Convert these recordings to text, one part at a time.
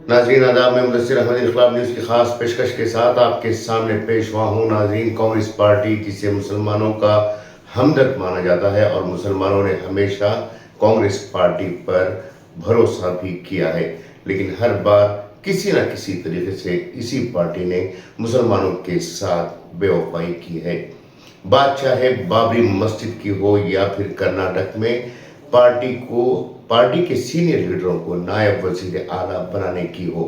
नाजरीन आदाब, मैं मुदस्सिर अहमद इनकलाब न्यूज़ की खास पेशकश के साथ आपके सामने पेश हुआ हूँ। नाजरीन, कांग्रेस पार्टी जिसे मुसलमानों का हमदर्द माना जाता है और मुसलमानों ने हमेशा कांग्रेस पार्टी पर भरोसा भी किया है, लेकिन हर बार किसी न किसी तरीके से इसी पार्टी ने मुसलमानों के साथ बेवफाई की है। बात चाहे बाबरी मस्जिद की हो या फिर कर्नाटक में पार्टी के सीनियर लीडरों को नायब वजीर आला बनाने की हो,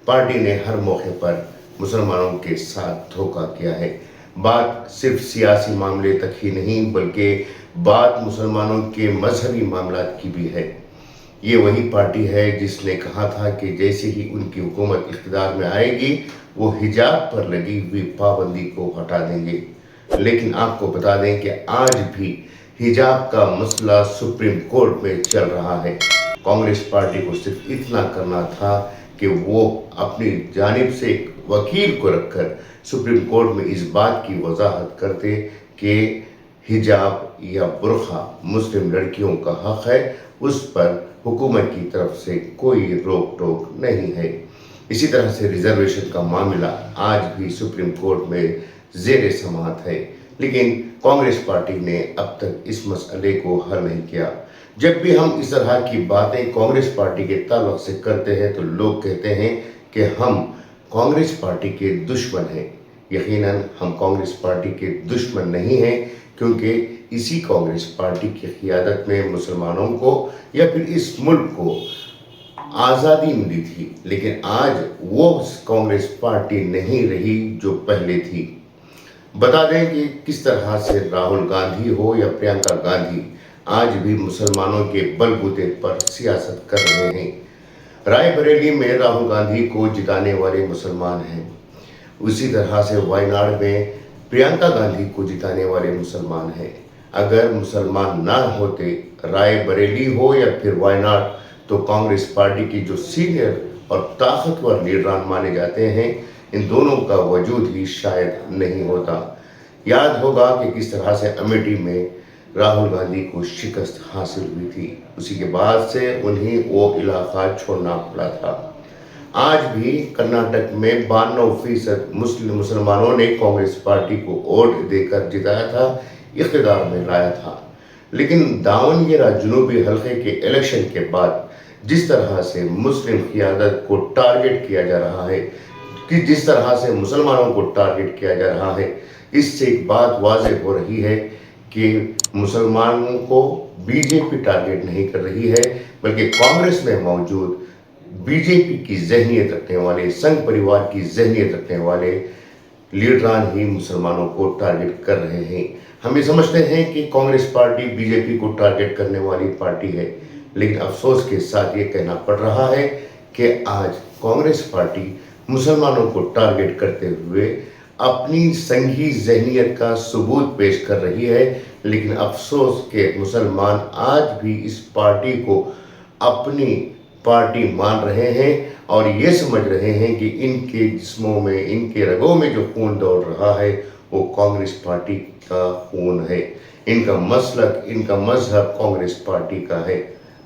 पार्टी ने हर मौके पर मुसलमानों के साथ धोखा किया है। बात सिर्फ सियासी मामले तक ही नहीं, बल्कि बात मुसलमानों के मजहबी मामलात की भी है। ये वही पार्टी है जिसने कहा था कि जैसे ही उनकी हुकूमत इख्तिदार में आएगी वो हिजाब पर लगी हुई पाबंदी को हटा देंगे। लेकिन आपको बता दें कि आज भी हिजाब का मसला सुप्रीम कोर्ट में चल रहा है। कांग्रेस पार्टी को सिर्फ इतना करना था कि वो अपनी जानिब से एक वकील को रखकर सुप्रीम कोर्ट में इस बात की वजाहत करते कि हिजाब या बुर्खा मुस्लिम लड़कियों का हक है, उस पर हुकूमत की तरफ से कोई रोक टोक नहीं है। इसी तरह से रिजर्वेशन का मामला आज भी सुप्रीम कोर्ट में ज़ेर समाअत है, लेकिन कांग्रेस पार्टी ने अब तक इस मसले को हल नहीं किया। जब भी हम इस तरह की बातें कांग्रेस पार्टी के ताल्लुक से करते हैं तो लोग कहते हैं कि हम कांग्रेस पार्टी के दुश्मन हैं। यकीनन हम कांग्रेस पार्टी के दुश्मन नहीं हैं, क्योंकि इसी कांग्रेस पार्टी की क़ियादत में मुसलमानों को या फिर इस मुल्क को आज़ादी मिली थी, लेकिन आज वो कांग्रेस पार्टी नहीं रही जो पहले थी। बता दें कि किस तरह से राहुल गांधी हो या प्रियंका गांधी आज भी मुसलमानों के बलबूते पर सियासत कर रहे हैं। रायबरेली में राहुल गांधी को जिताने वाले मुसलमान हैं, उसी तरह से वायनाड में प्रियंका गांधी को जिताने वाले मुसलमान हैं। अगर मुसलमान ना होते, रायबरेली हो या फिर वायनाड, तो कांग्रेस पार्टी की जो सीनियर और ताकतवर लीडरान माने जाते हैं, इन दोनों का वजूद ही शायद नहीं होता। याद होगा कि किस तरह से अमेठी में राहुल गांधी को शिकस्त हासिल हुई थी, उसी के बाद से उन्हें वो इलाका छोड़ना पड़ा था। आज भी कर्नाटक में 92% मुसलमानों ने कांग्रेस पार्टी को वोट देकर जिताया था, इख्तिदार में लाया था। लेकिन दावनगेरा जनूबी हल्के के इलेक्शन के बाद जिस तरह से मुस्लिम क़ियादत को टारगेट किया जा रहा है, कि जिस तरह से मुसलमानों को टारगेट किया जा रहा है, इससे एक बात वाज़ेह हो रही है कि मुसलमानों को बीजेपी टारगेट नहीं कर रही है, बल्कि कांग्रेस में मौजूद बीजेपी की ज़हनियत रखने वाले, संघ परिवार की ज़हनियत रखने वाले लीडरान ही मुसलमानों को टारगेट कर रहे हैं। हम ये समझते हैं कि कांग्रेस पार्टी बीजेपी को टारगेट करने वाली पार्टी है, लेकिन अफसोस के साथ ये कहना पड़ रहा है कि आज कांग्रेस पार्टी मुसलमानों को टारगेट करते हुए अपनी संघी ज़हनियत का सबूत पेश कर रही है। लेकिन अफसोस के मुसलमान आज भी इस पार्टी को अपनी पार्टी मान रहे हैं और ये समझ रहे हैं कि इनके जिस्मों में, इनके रगों में जो खून दौड़ रहा है वो कांग्रेस पार्टी का खून है। इनका मसलक, इनका मजहब कांग्रेस पार्टी का है।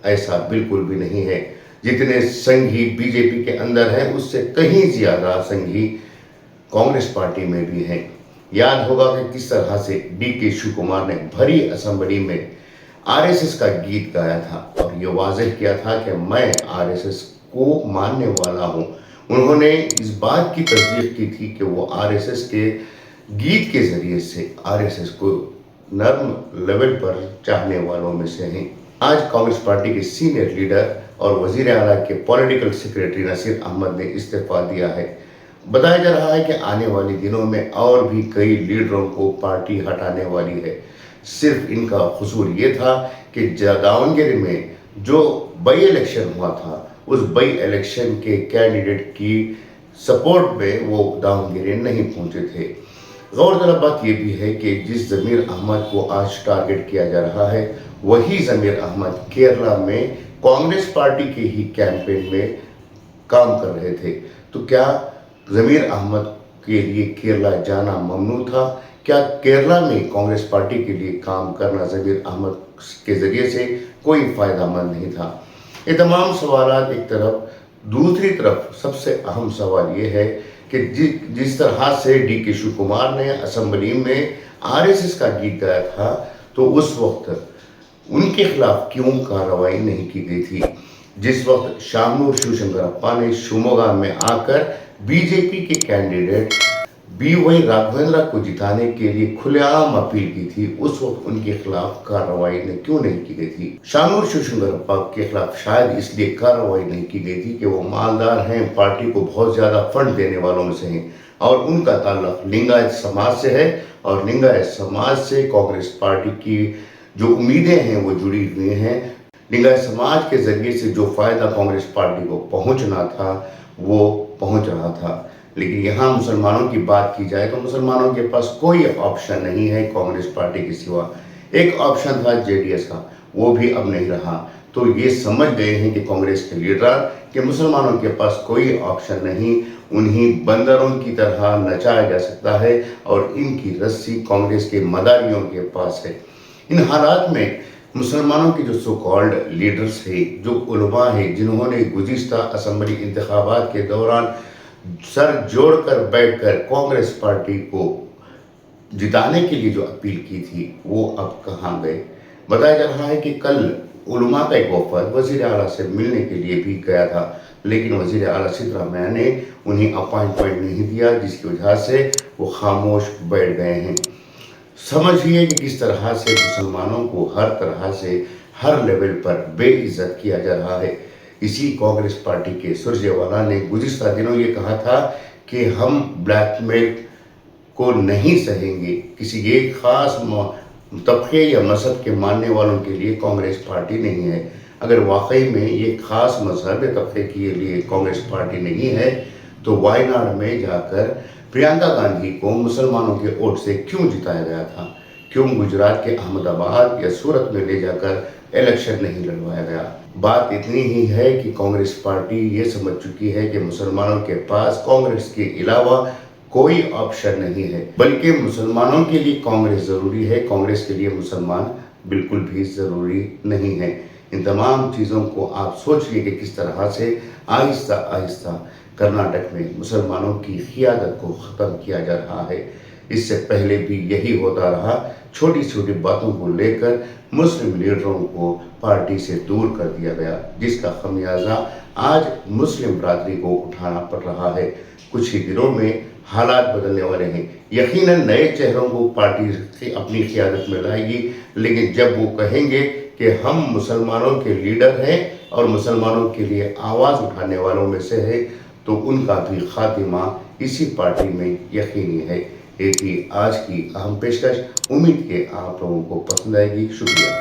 ऐसा बिल्कुल भी नहीं है। जितने संघी बीजेपी के अंदर हैं, उससे कहीं ज़्यादा संघी कांग्रेस पार्टी में भी हैं। याद होगा कि किस तरह से DK शिव कुमार ने भरी असेंबली में RSS का गीत गाया था और ये वाज़ेह किया था कि मैं RSS को मानने वाला हूँ। उन्होंने इस बात की तस्दीक की थी कि वो RSS के गीत के ज़रिए से RSS को नर्म लेवल पर चाहने वालों में से हैं। आज कांग्रेस पार्टी के सीनियर लीडर और वज़ीर आला के पॉलिटिकल सेक्रेटरी नसीर अहमद ने इस्तीफ़ा दिया है। बताया जा रहा है कि आने वाले दिनों में और भी कई लीडरों को पार्टी हटाने वाली है। सिर्फ इनका कसूर ये था कि दावनगेरे में जो बाई इलेक्शन हुआ था, उस बाई इलेक्शन के कैंडिडेट की सपोर्ट में वो दावनगेरे नहीं पहुंचे थे। गौरतलब बात यह भी है कि जिस ज़मीर अहमद को आज टारगेट किया जा रहा है, वही ज़मीर अहमद केरला में कांग्रेस पार्टी के ही कैंपेन में काम कर रहे थे। तो क्या ज़मीर अहमद के लिए केरला जाना ममनू था? क्या केरला में कांग्रेस पार्टी के लिए काम करना ज़मीर अहमद के ज़रिए से कोई फ़ायदा मंद नहीं था? ये तमाम सवालात एक तरफ दूसरी तरफ सबसे अहम सवाल ये है कि जिस तरह से डी.के. शिव कुमार ने असेंबली में आरएसएस का गीत गाया था, तो उस वक्त उनके खिलाफ क्यों कार्रवाई नहीं की गई थी। जिस वक्त शामनूर शिवशंकरप्पा ने शिवमोगा में आकर बीजेपी के कैंडिडेट बी.वाई. राघवेंद्र को जिताने के लिए खुलेआम अपील की थी, उस वक्त उनके खिलाफ कार्रवाई क्यों नहीं की गई थी। शामनूर शिवशंकरप्पा के खिलाफ शायद इसलिए कार्रवाई नहीं की गई थी कि वो मालदार हैं, पार्टी को बहुत ज्यादा फंड देने वालों में से हैं और उनका ताल्लुक लिंगायत समाज से है और लिंगायत समाज से कांग्रेस पार्टी की जो उम्मीदें हैं वो जुड़ी हुई हैं। लिंगायत समाज के जरिए से जो फायदा कांग्रेस पार्टी को पहुंचना था वो पहुंच रहा था, लेकिन यहाँ मुसलमानों की बात की जाए तो मुसलमानों के पास कोई ऑप्शन नहीं है कांग्रेस पार्टी के सिवा। एक ऑप्शन था जेडीएस का, वो भी अब नहीं रहा। तो ये समझ गए हैं कि कांग्रेस के लीडर कि मुसलमानों के पास कोई ऑप्शन नहीं, उन्हीं बंदरों की तरह नचाया जा सकता है और इनकी रस्सी कांग्रेस के मदारियों के पास है। इन हालात में मुसलमानों के जो सो कॉल्ड लीडर्स है, जो उलमा है, जिन्होंने गुज़िश्ता असेंबली इंतखाबात के दौरान सर जोड़कर बैठकर कांग्रेस पार्टी को जिताने के लिए जो अपील की थी, वो अब कहाँ गए। बताया जा रहा है कि कल उलमा का एक वफद वज़ीर आला से मिलने के लिए भी गया था, लेकिन वज़ीर आला सिद्दरामैया ने उन्हें अपॉइंटमेंट नहीं दिया, जिसकी वजह से वो खामोश बैठ गए हैं। समझिए कि किस तरह से मुसलमानों को हर तरह से हर लेवल पर बेइज्जत किया जा रहा है। इसी कांग्रेस पार्टी के सुरजेवाला ने गुज़िश्ता दिनों ये कहा था कि हम ब्लैकमेल को नहीं सहेंगे। किसी एक खास तबके या मजहब के मानने वालों के लिए कांग्रेस पार्टी नहीं है। अगर वाकई में ये खास मजहब या तबके के लिए कांग्रेस पार्टी नहीं है तो वायनाड में जाकर प्रियंका गांधी को मुसलमानों के वोट से क्यों जिताया गया था। क्यों गुजरात के अहमदाबाद या सूरत में ले जाकर इलेक्शन नहीं लड़वाया गया। बात इतनी ही है कि कांग्रेस पार्टी ये समझ चुकी है कि मुसलमानों के पास कांग्रेस के अलावा कोई ऑप्शन नहीं है, बल्कि मुसलमानों के लिए कांग्रेस ज़रूरी है, कांग्रेस के लिए मुसलमान बिल्कुल भी ज़रूरी नहीं है। इन तमाम चीज़ों को आप सोचिए कि किस तरह से आहिस्ता आहिस्ता कर्नाटक में मुसलमानों की क़ियादत को ख़त्म किया जा रहा है। इससे पहले भी यही होता रहा, छोटी छोटी बातों को लेकर मुस्लिम लीडरों को पार्टी से दूर कर दिया गया, जिसका खमियाजा आज मुस्लिम बरादरी को उठाना पड़ रहा है। कुछ ही दिनों में हालात बदलने वाले हैं। यकीनन नए चेहरों को पार्टी अपनी क़ियादत में लाएगी, लेकिन जब वो कहेंगे कि हम मुसलमानों के लीडर हैं और मुसलमानों के लिए आवाज़ उठाने वालों में से है, तो उनका भी खातिमा इसी पार्टी में यकीनी है। ये थी आज की अहम पेशकश। उम्मीद के आप लोगों को पसंद आएगी। शुक्रिया।